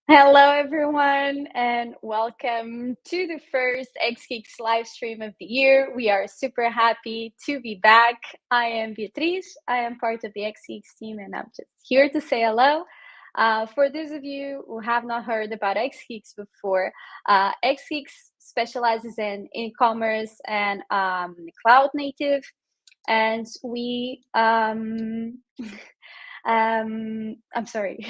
Hello, everyone, and welcome to the first xgeeks live stream of the year. We are super happy to be back. I am Beatriz. I am part of the xgeeks team, and I'm just here to say hello. For those of you who have not heard about xgeeks before, xgeeks specializes in e-commerce and cloud native, and we I'm sorry.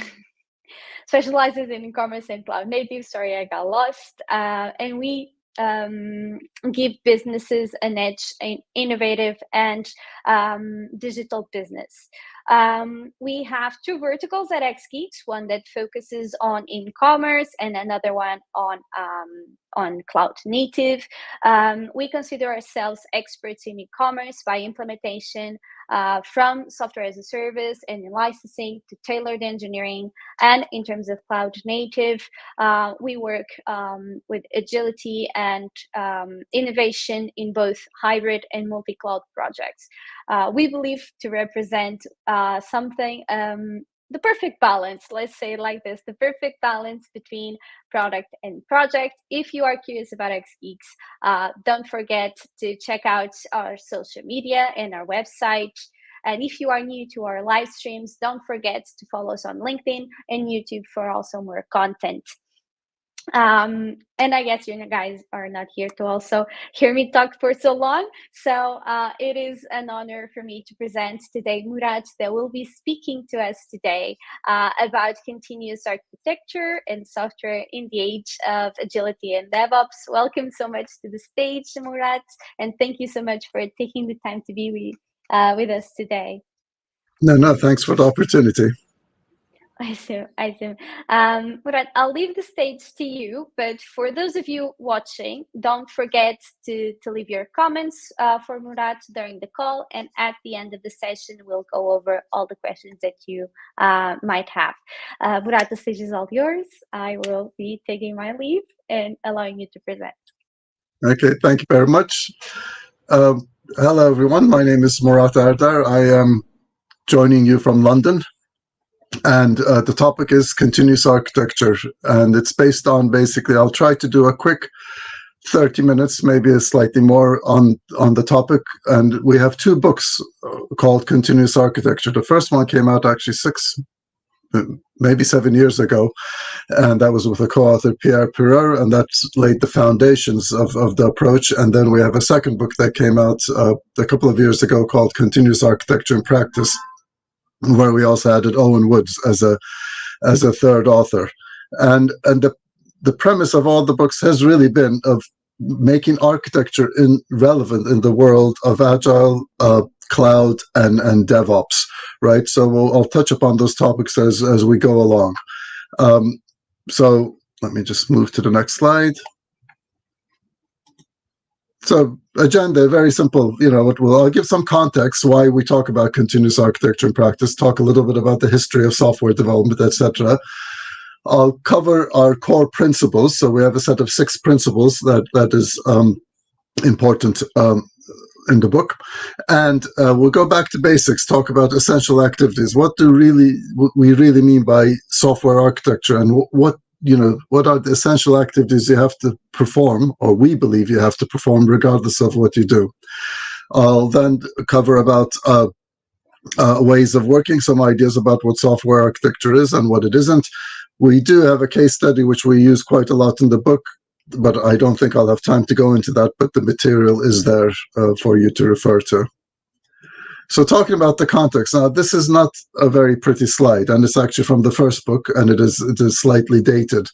Specializes in e-commerce and cloud native. Sorry, I got lost. And we give businesses an edge in innovative and digital business. We have two verticals at xgeeks, one that focuses on e-commerce and another one on cloud native. We consider ourselves experts in e-commerce by implementation, from software as a service and in licensing to tailored engineering. And in terms of cloud native, we work with agility and innovation in both hybrid and multi-cloud projects. We believe to represent something, the perfect balance, let's say it like this, the perfect balance between product and project. If you are curious about xgeeks, don't forget to check out our social media and our website. And if you are new to our live streams, don't forget to follow us on LinkedIn and YouTube for also more content. And I guess you guys are not here to also hear me talk for so long. So it is an honor for me to present today Murat, that will be speaking to us today about continuous architecture and software in the age of agility and DevOps. Welcome so much to the stage, Murat, and thank you so much for taking the time to be with us today. No, thanks for the opportunity. Awesome. Murat, I'll leave the stage to you, but for those of you watching, don't forget to leave your comments for Murat during the call, and at the end of the session, we'll go over all the questions that you might have. Murat, the stage is all yours. I will be taking my leave and allowing you to present. Okay, thank you very much. Hello, everyone. My name is Murat Erdar. I am joining you from London. And the topic is continuous architecture, and it's based on basically, I'll try to do a quick 30 minutes, maybe a slightly more on the topic. And we have two books called Continuous Architecture. The first one came out actually maybe 7 years ago, and that was with a co-author, Pierre Pereur, and that laid the foundations of the approach. And then we have a second book that came out a couple of years ago called Continuous Architecture in Practice, where we also added Owen Woods as a third author. And the premise of all the books has really been of making architecture relevant in the world of agile, cloud, and DevOps, right? So I'll touch upon those topics as we go along. So let me just move to the next slide. So agenda, very simple. I'll give some context why we talk about continuous architecture in practice, talk a little bit about the history of software development, etc. I'll cover our core principles. So we have a set of 6 principles that is important in the book. And we'll go back to basics, talk about essential activities. What do we really mean by software architecture, and what are the essential activities you have to perform, or we believe you have to perform, regardless of what you do. I'll then cover about ways of working, some ideas about what software architecture is and what it isn't. We do have a case study which we use quite a lot in the book, but I don't think I'll have time to go into that, but the material is there for you to refer to. So talking about the context, now this is not a very pretty slide, and it's actually from the first book, and it is slightly dated,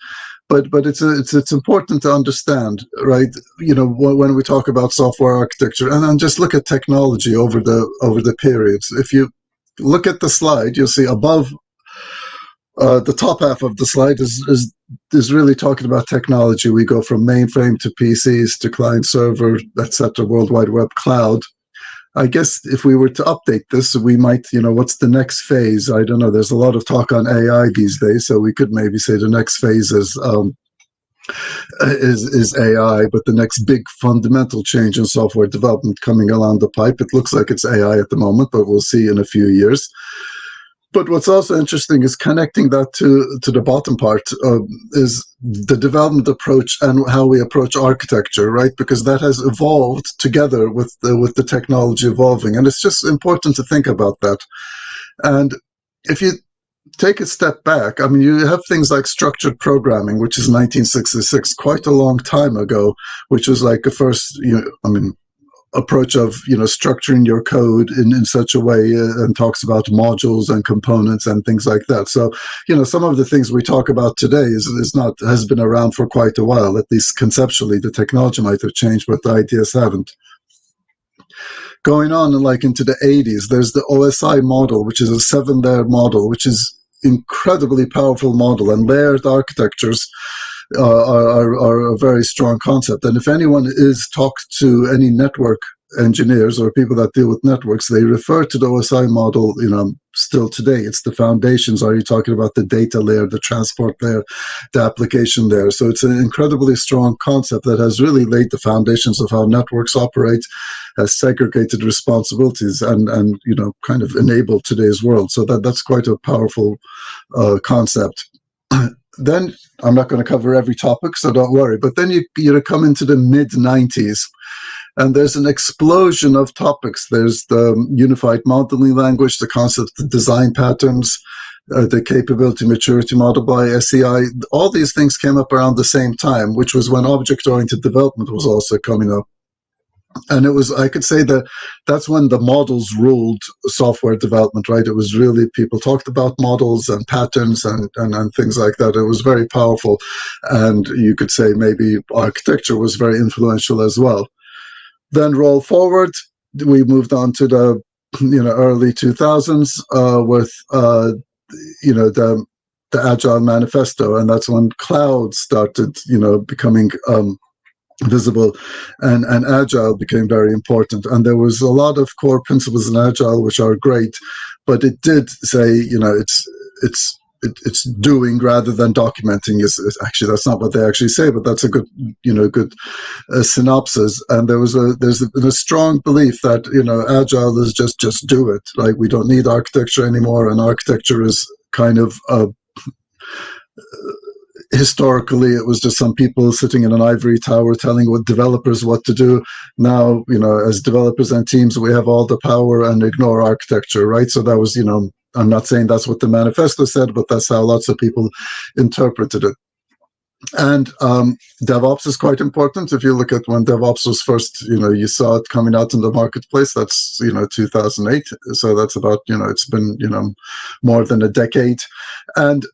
but it's important to understand, right? When we talk about software architecture, and then just look at technology over the periods. If you look at the slide, you'll see above the top half of the slide is really talking about technology. We go from mainframe to PCs to client server, etc., World Wide Web, cloud. I guess if we were to update this, we might, what's the next phase? I don't know. There's a lot of talk on AI these days, so we could maybe say the next phase is AI, but the next big fundamental change in software development coming along the pipe, it looks like it's AI at the moment, but we'll see in a few years. But what's also interesting is connecting that to the bottom part is the development approach and how we approach architecture, right? Because that has evolved together with the technology evolving, and it's just important to think about that. And if you take a step back, I mean, you have things like structured programming, which is 1966, quite a long time ago, which was like a first, approach of structuring your code in such a way, and talks about modules and components and things like that. So some of the things we talk about today has been around for quite a while. At least conceptually, the technology might have changed, but the ideas haven't. Going on like into the 80s, there's the OSI model, which is a 7-layer model, which is incredibly powerful model, and layered architectures are a very strong concept. And if anyone is talked to any network engineers or people that deal with networks, they refer to the OSI model, still today. It's the foundations. Are you talking about the data layer, the transport layer, the application layer? So it's an incredibly strong concept that has really laid the foundations of how networks operate, has segregated responsibilities, and kind of enabled today's world. So that's quite a powerful concept. Then I'm not going to cover every topic, so don't worry. But then you come into the mid-90s, and there's an explosion of topics. There's the unified modeling language, the concept of design patterns, the capability maturity model by SEI. All these things came up around the same time, which was when object-oriented development was also coming up. And I could say that's when the models ruled software development, right? It was really, people talked about models and patterns and things like that. It was very powerful. And you could say maybe architecture was very influential as well. Then roll forward, we moved on to the early 2000s with the Agile Manifesto, and that's when cloud started becoming visible, and Agile became very important. And there was a lot of core principles in Agile which are great, but it did say it's doing rather than documenting. Is actually, that's not what they actually say, but that's a good synopsis. And there's a strong belief that Agile is just do it. Like, we don't need architecture anymore, and architecture is kind of historically, it was just some people sitting in an ivory tower telling developers what to do. Now, as developers and teams, we have all the power and ignore architecture, right? So that was, I'm not saying that's what the manifesto said, but that's how lots of people interpreted it. And DevOps is quite important. If you look at when DevOps was first, you saw it coming out in the marketplace, that's, 2008. So that's about, it's been, more than a decade. And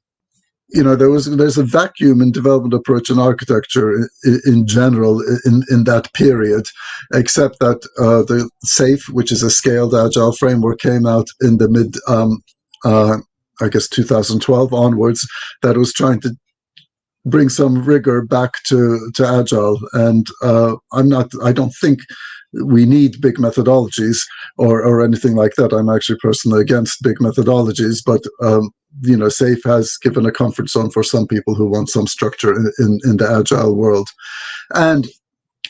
there's a vacuum in development approach and architecture in general in that period, except that the SAFe, which is a scaled agile framework, came out in the mid, 2012 onwards, that was trying to bring some rigor back to agile. And I don't think we need big methodologies or anything like that. I'm actually personally against big methodologies, but SAFe has given a comfort zone for some people who want some structure in the agile world. And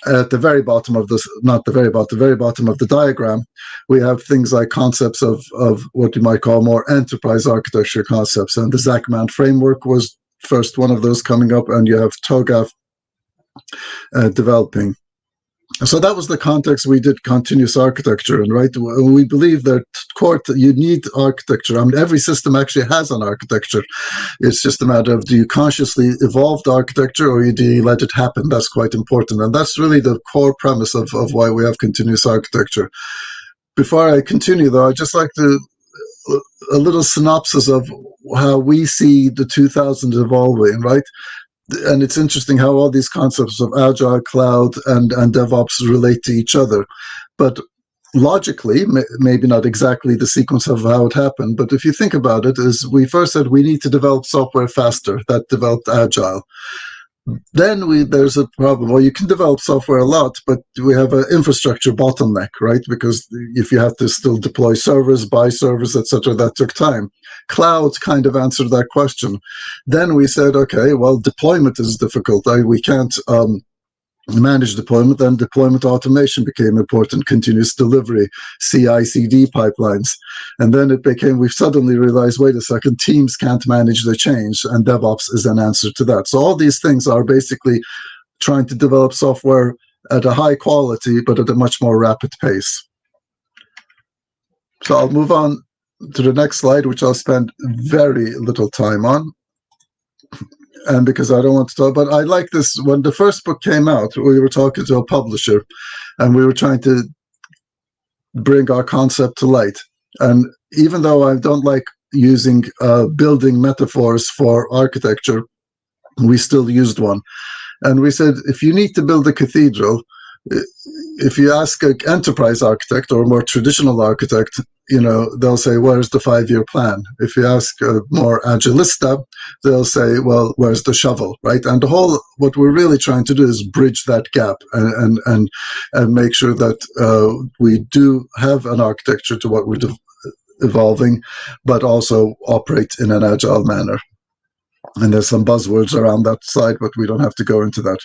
at the very bottom of this, not the very bottom, the very bottom of the diagram, we have things like concepts of what you might call more enterprise architecture concepts. And the Zachman framework was first one of those coming up, and you have TOGAF developing. So that was the context we did continuous architecture, and right, we believe that you need architecture. I mean, every system actually has an architecture. It's just a matter of, do you consciously evolve the architecture, or do you let it happen? That's quite important, and that's really the core premise of why we have continuous architecture. Before I continue, though, I'd just like to a little synopsis of how we see the 2000s evolving, right? And it's interesting how all these concepts of agile, cloud, and DevOps relate to each other. But logically, maybe not exactly the sequence of how it happened, but if you think about it, is we first said we need to develop software faster. That developed agile. Then there's a problem. Well, you can develop software a lot, but we have an infrastructure bottleneck, right? Because if you have to still deploy servers, buy servers, etc., that took time. Cloud kind of answered that question. Then we said, okay, well, deployment is difficult. We can't manage deployment, then deployment automation became important, continuous delivery, CI/CD pipelines. And then it became, we suddenly realized, wait a second, teams can't manage the change, and DevOps is an answer to that. So all these things are basically trying to develop software at a high quality, but at a much more rapid pace. So I'll move on to the next slide, which I'll spend very little time on. And because I don't want to talk, but I like this. When the first book came out, we were talking to a publisher and we were trying to bring our concept to light. And even though I don't like using building metaphors for architecture, we still used one. And we said, if you need to build a cathedral, if you ask an enterprise architect or a more traditional architect, they'll say, where's the 5-year plan? If you ask a more agilista, they'll say, well, where's the shovel, right? And what we're really trying to do is bridge that gap and make sure that we do have an architecture to what we're evolving, but also operate in an agile manner. And there's some buzzwords around that side, but we don't have to go into that.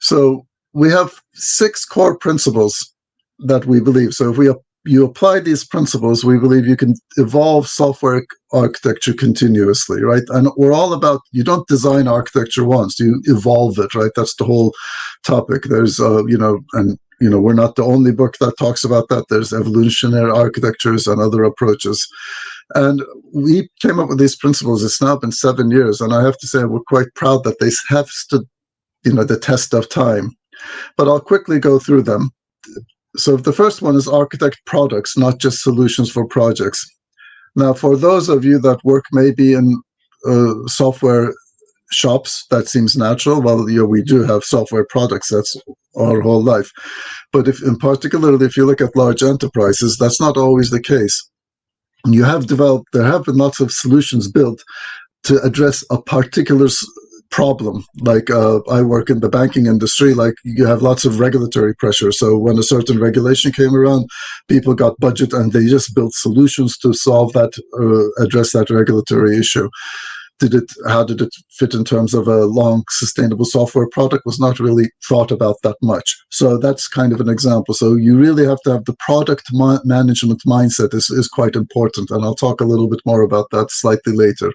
So we have 6 core principles that we believe. So if you apply these principles, we believe you can evolve software architecture continuously, right? And we're all about, you don't design architecture once, you evolve it, right? That's the whole topic. There's, we're not the only book that talks about that. There's evolutionary architectures and other approaches. And we came up with these principles. It's now been 7 years, and I have to say we're quite proud that they have stood, the test of time. But I'll quickly go through them. So the first one is architect products, not just solutions for projects. Now, for those of you that work maybe in software shops, that seems natural. Well, we do have software products. That's our whole life. But particularly if you look at large enterprises, that's not always the case. There have been lots of solutions built to address a particular problem. Like I work in the banking industry, like you have lots of regulatory pressure. So when a certain regulation came around, people got budget and they just built solutions to solve that, address that regulatory issue. How did it fit in terms of a long sustainable software product? Was not really thought about that much. So that's kind of an example. So you really have to have the product management mindset is quite important. And I'll talk a little bit more about that slightly later.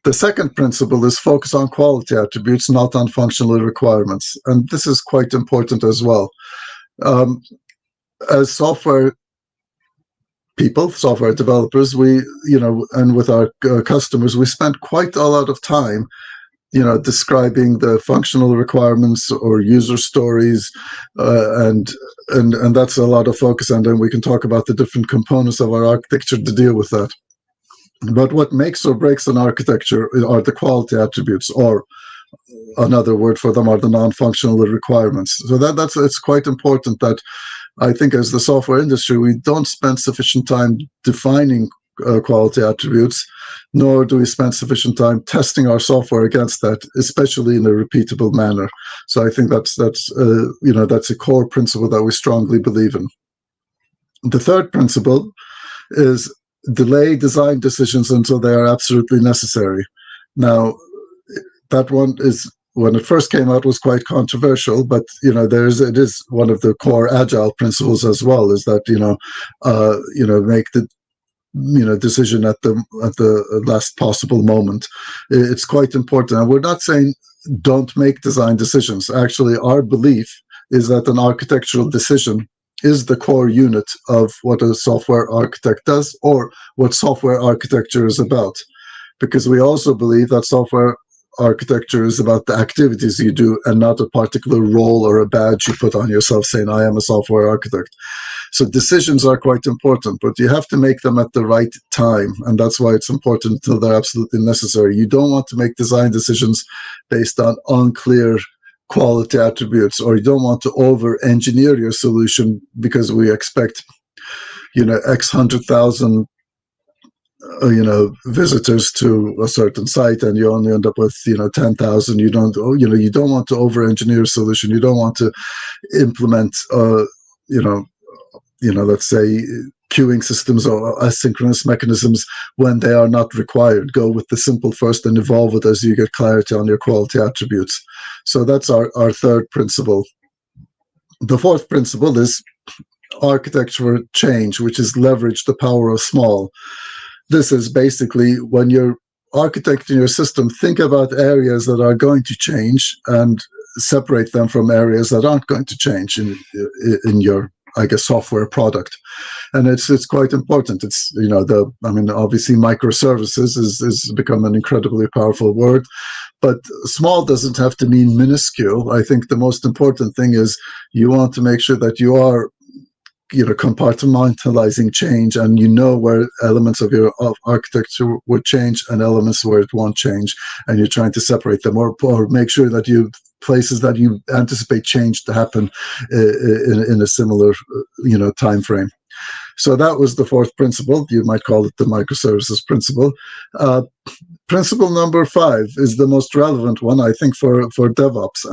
The second principle is focus on quality attributes, not on functional requirements. And this is quite important as well. As software developers, and with our customers, we spend quite a lot of time, describing the functional requirements or user stories, and that's a lot of focus. And then we can talk about the different components of our architecture to deal with that. But what makes or breaks an architecture are the quality attributes, or another word for them are the non-functional requirements. So it's quite important that I think as the software industry, we don't spend sufficient time defining quality attributes, nor do we spend sufficient time testing our software against that, especially in a repeatable manner. So I think that's a core principle that we strongly believe in. The third principle is delay design decisions until they are absolutely necessary. Now, that one is, when it first came out, was quite controversial, but it is one of the core agile principles as well, is that make the decision at the last possible moment. It's quite important. And we're not saying don't make design decisions. Actually, our belief is that an architectural decision is the core unit of what a software architect does, or what software architecture is about. Because we also believe that software architecture is about the activities you do and not a particular role or a badge you put on yourself saying, I am a software architect. So decisions are quite important, but you have to make them at the right time. And that's why it's important until they're absolutely necessary. You don't want to make design decisions based on unclear quality attributes, or you don't want to over-engineer your solution because we expect, X 100,000 visitors to a certain site, and you only end up with 10,000. You don't want to over-engineer a solution. You don't want to implement let's say queuing systems or asynchronous mechanisms when they are not required. Go with the simple first and evolve it as you get clarity on your quality attributes. So that's our third principle. The fourth principle is architecture change, which is leverage the power of small. This is basically when you're architecting your system, think about areas that are going to change and separate them from areas that aren't going to change in your, I guess, software product. And it's quite important. It's, obviously microservices is become an incredibly powerful word, but small doesn't have to mean minuscule. I think the most important thing is you want to make sure that you are compartmentalizing change, and where elements of your architecture would change and elements where it won't change, and you're trying to separate them or make sure that places that you anticipate change to happen in a similar time frame. So that was the fourth principle. You might call it the microservices principle. Principle number 5 is the most relevant one, I think, for DevOps,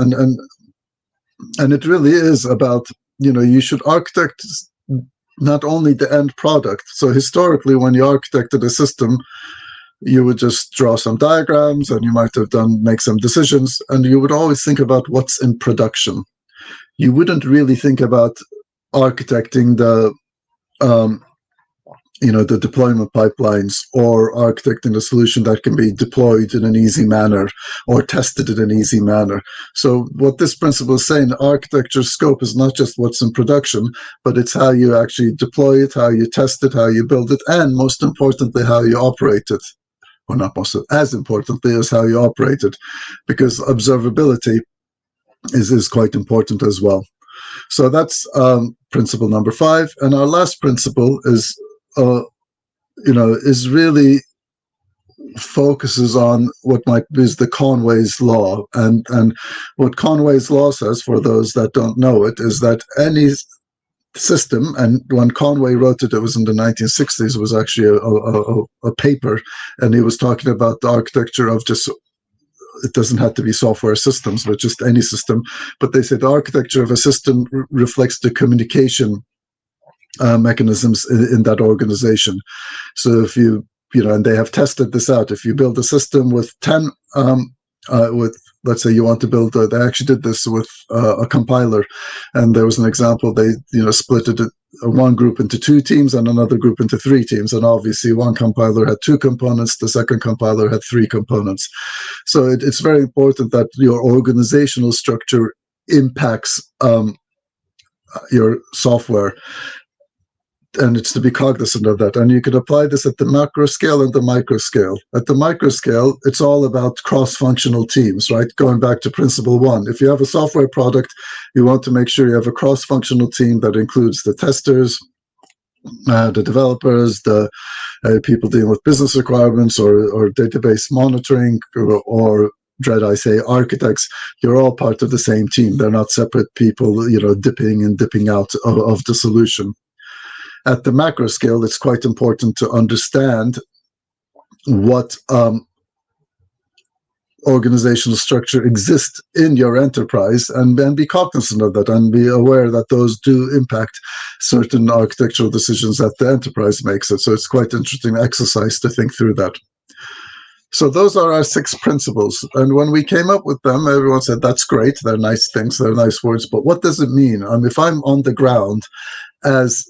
and it really is about you should architect not only the end product. So historically, when you architected a system, you would just draw some diagrams and you might have make some decisions, and you would always think about what's in production. You wouldn't really think about architecting the deployment pipelines or architecting a solution that can be deployed in an easy manner or tested in an easy manner. So what this principle is saying, architecture scope is not just what's in production, but it's how you actually deploy it, how you test it, how you build it, and most importantly, how you operate it. Or not most, as importantly is how you operate it, because observability is quite important as well. So that's principle number 5. And our last principle is really focuses on what might be the Conway's law. And what Conway's law says, for those that don't know it, is that any system, and when Conway wrote it, it was in the 1960s, it was actually a paper, and he was talking about the architecture of just, it doesn't have to be software systems, but just any system. But they said the architecture of a system reflects the communication mechanisms in that organization. So if and they have tested this out, if you build a system with 10, let's say you want to build, they actually did this with a compiler, and there was an example, they split it, one group into 2 teams and another group into 3 teams, and obviously one compiler had 2 components, the second compiler had 3 components. So it's very important that your organizational structure impacts your software, and it's to be cognizant of that. And you can apply this at the macro scale and the micro scale. At the micro scale, it's all about cross-functional teams, right? Going back to principle 1. If you have a software product, you want to make sure you have a cross-functional team that includes the testers, the developers, the people dealing with business requirements or database monitoring, or dread I say architects. You're all part of the same team. They're not separate people, dipping and dipping out of the solution. At the macro scale, it's quite important to understand what organizational structure exists in your enterprise, and be cognizant of that, and be aware that those do impact certain architectural decisions that the enterprise makes it. So it's quite interesting exercise to think through that. So those are our 6 principles. And when we came up with them, everyone said, that's great. They're nice things. They're nice words. But what does it mean? If I'm on the ground as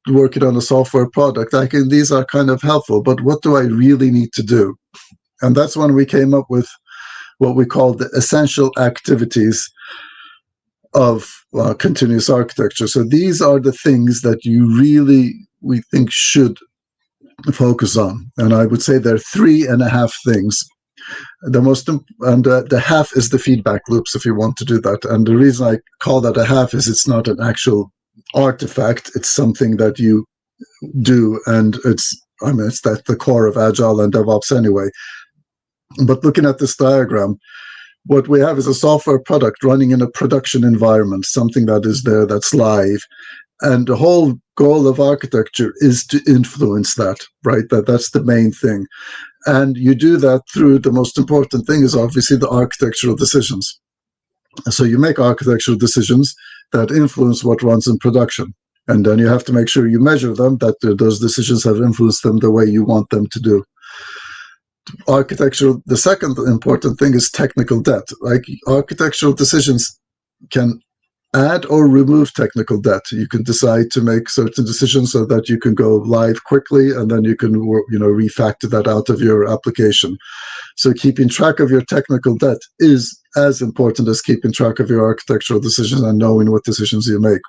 working on a software product, these are kind of helpful, but what do I really need to do? And that's when we came up with what we call the essential activities of continuous architecture. So these are the things that we think should focus on. And I would say there are 3.5 things. The half is the feedback loops, if you want to do that. And the reason I call that a half is it's not an actual artifact, it's something that you do, and it's the core of Agile and DevOps anyway. But looking at this diagram, what we have is a software product running in a production environment, something that is there, that's live, and the whole goal of architecture is to influence that, right? That's the main thing. And you do that through, the most important thing is obviously the architectural decisions. So you make architectural decisions that influence what runs in production. And then you have to make sure you measure them, that those decisions have influenced them the way you want them to do. Architectural, the second important thing is technical debt. Like architectural decisions can add or remove technical debt. You can decide to make certain decisions so that you can go live quickly, and then you can, refactor that out of your application. So keeping track of your technical debt is as important as keeping track of your architectural decisions and knowing what decisions you make.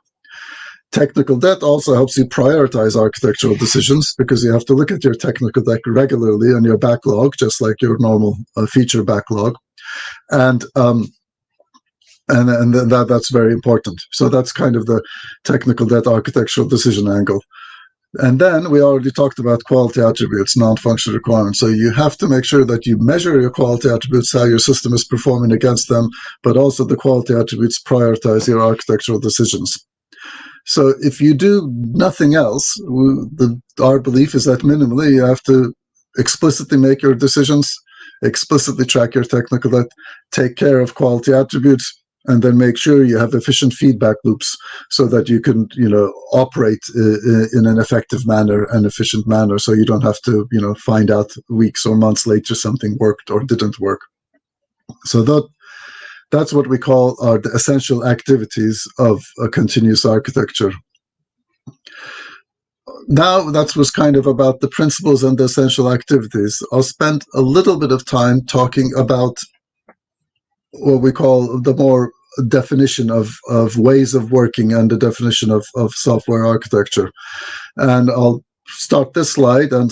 Technical debt also helps you prioritize architectural decisions, because you have to look at your technical debt regularly and your backlog, just like your normal feature backlog. And that's very important. So that's kind of the technical debt architectural decision angle. And then we already talked about quality attributes, non-functional requirements. So you have to make sure that you measure your quality attributes, how your system is performing against them, but also the quality attributes prioritize your architectural decisions. So if you do nothing else, our belief is that minimally you have to explicitly make your decisions, explicitly track your technical debt, take care of quality attributes, and then make sure you have efficient feedback loops so that you can, operate in an effective manner and efficient manner, so you don't have to, find out weeks or months later something worked or didn't work. So that's what we call the essential activities of a continuous architecture. Now that was kind of about the principles and the essential activities. I'll spend a little bit of time talking about what we call the more definition of ways of working and the definition of software architecture. And I'll start this slide and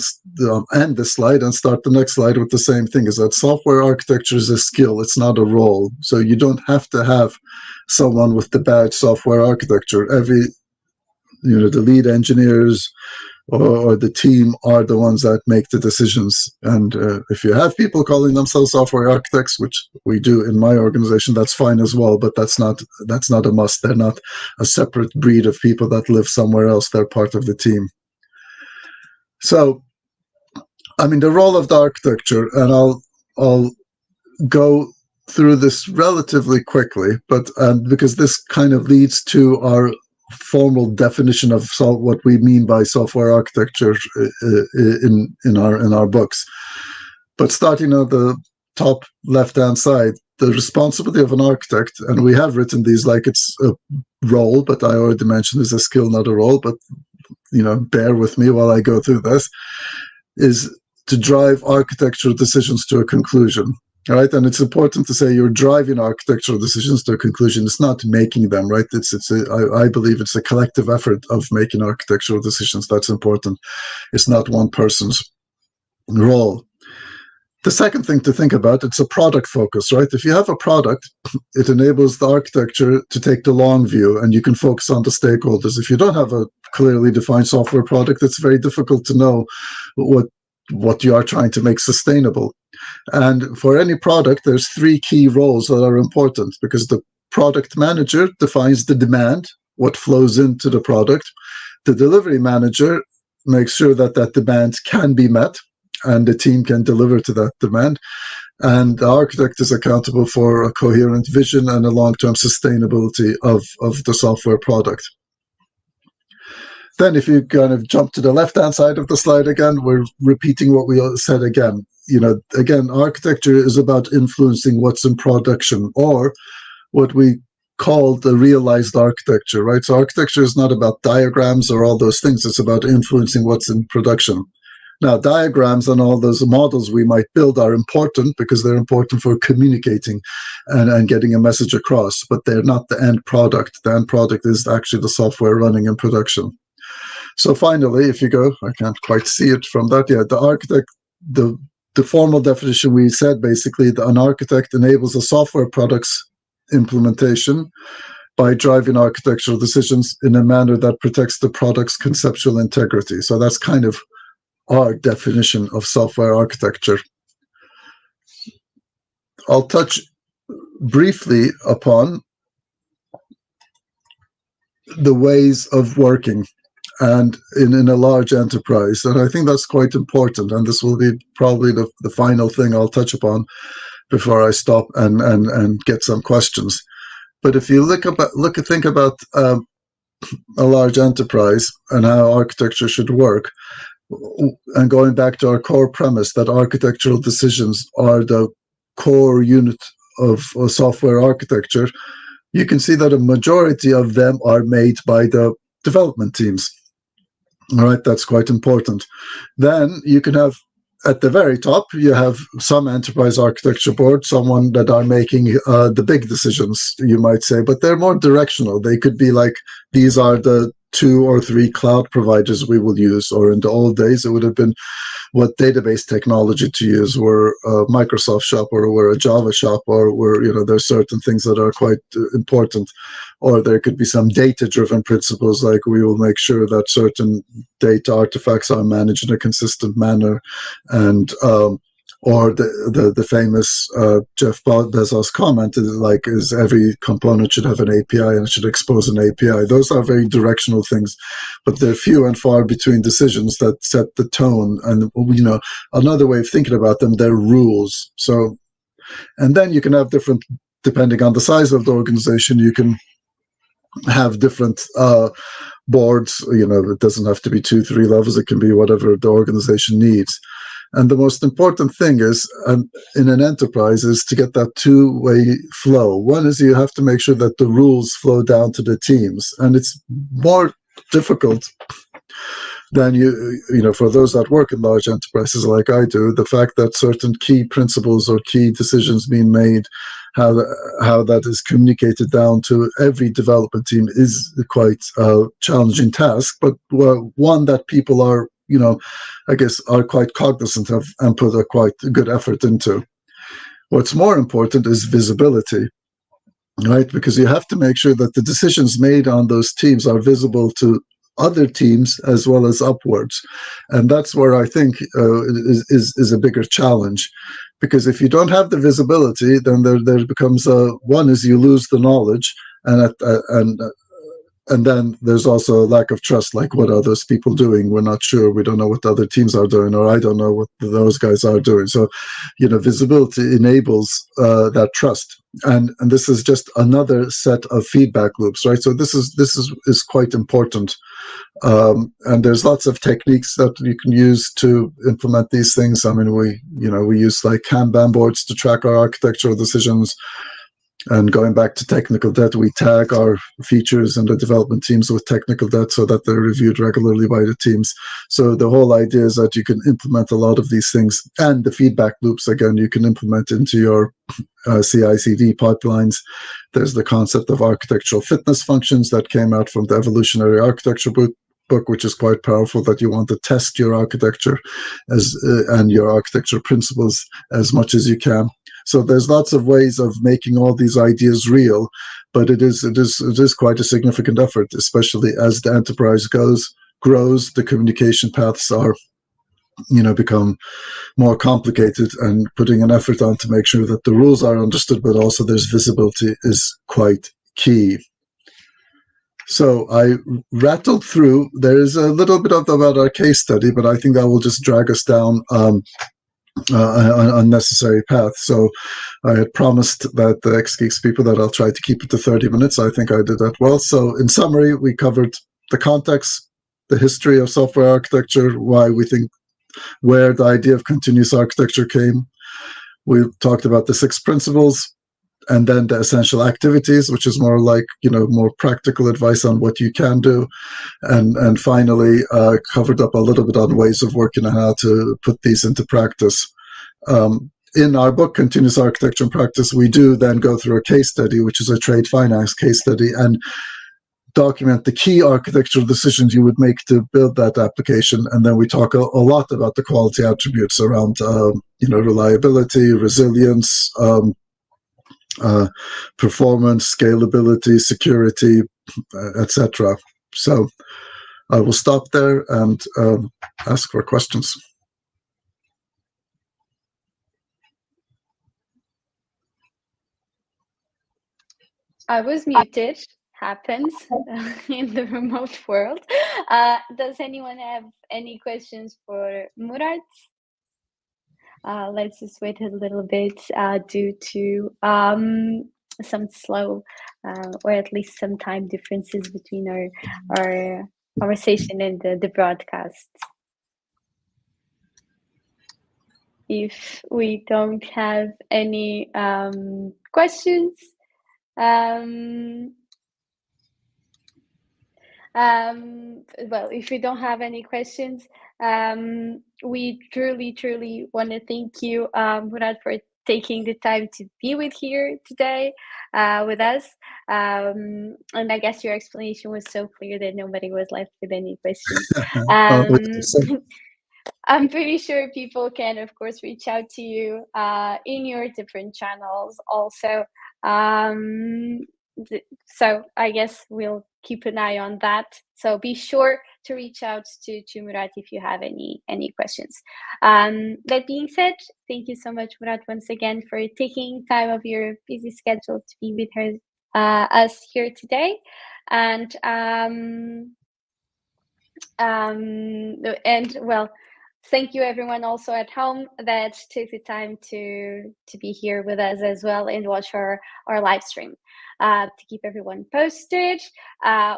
end this slide and start the next slide with the same thing, is that software architecture is a skill, it's not a role. So you don't have to have someone with the badge software architecture. The lead engineers or the team are the ones that make the decisions. And if you have people calling themselves software architects, which we do in my organization, that's fine as well, but that's not a must. They're not a separate breed of people that live somewhere else. They're part of the team. So, the role of the architecture, and I'll go through this relatively quickly, but because this kind of leads to our formal definition of what we mean by software architecture in our books. But starting at the top left-hand side, the responsibility of an architect, and we have written these like it's a role, but I already mentioned it's a skill, not a role, but bear with me while I go through this, is to drive architectural decisions to a conclusion. Right, and it's important to say you're driving architectural decisions to a conclusion. It's not making them, right? I believe it's a collective effort of making architectural decisions. That's important. It's not one person's role. The second thing to think about, it's a product focus, right? If you have a product, it enables the architecture to take the long view, and you can focus on the stakeholders. If you don't have a clearly defined software product, it's very difficult to know what you are trying to make sustainable. And for any product, there's three key roles that are important, because the product manager defines the demand, what flows into the product. The delivery manager makes sure that demand can be met and the team can deliver to that demand. And the architect is accountable for a coherent vision and a long-term sustainability of the software product. Then if you kind of jump to the left-hand side of the slide again, we're repeating what we said again. Again, architecture is about influencing what's in production, or what we call the realized architecture, right? So architecture is not about diagrams or all those things. It's about influencing what's in production. Now, diagrams and all those models we might build are important because they're important for communicating and getting a message across, but they're not the end product. The end product is actually the software running in production. So finally, if you go, I can't quite see it from that. Yeah, the architect, the formal definition we said, basically, an architect enables a software product's implementation by driving architectural decisions in a manner that protects the product's conceptual integrity. So that's kind of our definition of software architecture. I'll touch briefly upon the ways of working and in a large enterprise. And I think that's quite important. And this will be probably the final thing I'll touch upon before I stop and get some questions. But if you think about a large enterprise and how architecture should work, and going back to our core premise that architectural decisions are the core unit of software architecture, you can see that a majority of them are made by the development teams. All right, that's quite important. Then you can have, at the very top, you have some enterprise architecture board, someone that are making the big decisions, you might say, but they're more directional. They could be like, these are the 2 or 3 cloud providers we will use, or in the old days, it would have been what database technology to use. We're a Microsoft shop, or we're a Java shop, or we're, there's certain things that are quite important. Or there could be some data-driven principles, like we will make sure that certain data artifacts are managed in a consistent manner, and or the famous Jeff Bezos comment is every component should have an API and it should expose an API. Those are very directional things, but they're few and far between decisions that set the tone. And another way of thinking about them, they're rules. So, and then you can have different, depending on the size of the organization, you can have different boards. It doesn't have to be 2, 3 levels. It can be whatever the organization needs. And the most important thing is, in an enterprise, is to get that two-way flow. One is you have to make sure that the rules flow down to the teams, and it's more difficult than for those that work in large enterprises like I do. The fact that certain key principles or key decisions being made, how that is communicated down to every development team is quite a challenging task, but one that people are, I guess, are quite cognizant of and put a quite good effort into. What's more important is visibility, right? Because you have to make sure that the decisions made on those teams are visible to other teams as well as upwards. And that's where I think is a bigger challenge. Because if you don't have the visibility, then there becomes one is you lose the knowledge, and then there's also a lack of trust. Like, what are those people doing? We're not sure. We don't know what the other teams are doing, or I don't know what those guys are doing. So, visibility enables that trust. And this is just another set of feedback loops, right? So this is quite important. And there's lots of techniques that you can use to implement these things. I mean, we use like Kanban boards to track our architectural decisions. And going back to technical debt, we tag our features and the development teams with technical debt so that they're reviewed regularly by the teams. So the whole idea is that you can implement a lot of these things, and the feedback loops, again, you can implement into your CI/CD pipelines. There's the concept of architectural fitness functions that came out from the evolutionary architecture book, which is quite powerful, that you want to test your architecture and your architecture principles as much as you can. So there's lots of ways of making all these ideas real, but it is quite a significant effort, especially as the enterprise grows, the communication paths are, become more complicated, and putting an effort on to make sure that the rules are understood, but also there's visibility is quite key. So I rattled through. There is a little bit about our case study, but I think that will just drag us down an unnecessary path. So I had promised that the xgeeks people that I'll try to keep it to 30 minutes. I think I did that well. So in summary, we covered the context, the history of software architecture, why we think, where the idea of continuous architecture came. We talked about the 6 principles, and then the essential activities, which is more like, more practical advice on what you can do. And finally, covered up a little bit on ways of working and how to put these into practice. In our book, Continuous Architecture in Practice, we do then go through a case study, which is a trade finance case study, and document the key architectural decisions you would make to build that application. And then we talk a lot about the quality attributes around, reliability, resilience, performance, scalability, security, etc. So I will stop there and ask for questions. I was muted. Happens in the remote world. Does anyone have any questions for Murat? Let's just wait a little bit due to some slow or at least some time differences between our conversation and the broadcast. If we don't have any questions, well, if we don't have any questions, we truly want to thank you, Murad, for taking the time to be here today with us. And I guess your explanation was so clear that nobody was left with any questions. I'm pretty sure people can, of course, reach out to you in your different channels also. So I guess we'll keep an eye on that. So be sure to reach out to Murad if you have any questions. That being said, thank you so much, Murad, once again for taking time of your busy schedule to be with us here today. And well, thank you everyone also at home that took the time to be here with us as well and watch our live stream. To keep everyone posted,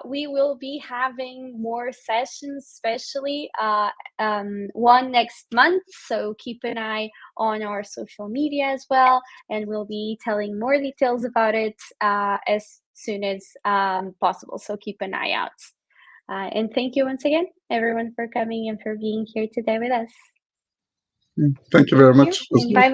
we will be having more sessions, especially one next month, so keep an eye on our social media as well, and we'll be telling more details about it as soon as possible, so keep an eye out. And thank you once again, everyone, for coming and for being here today with us. Thank you very much. Bye-bye.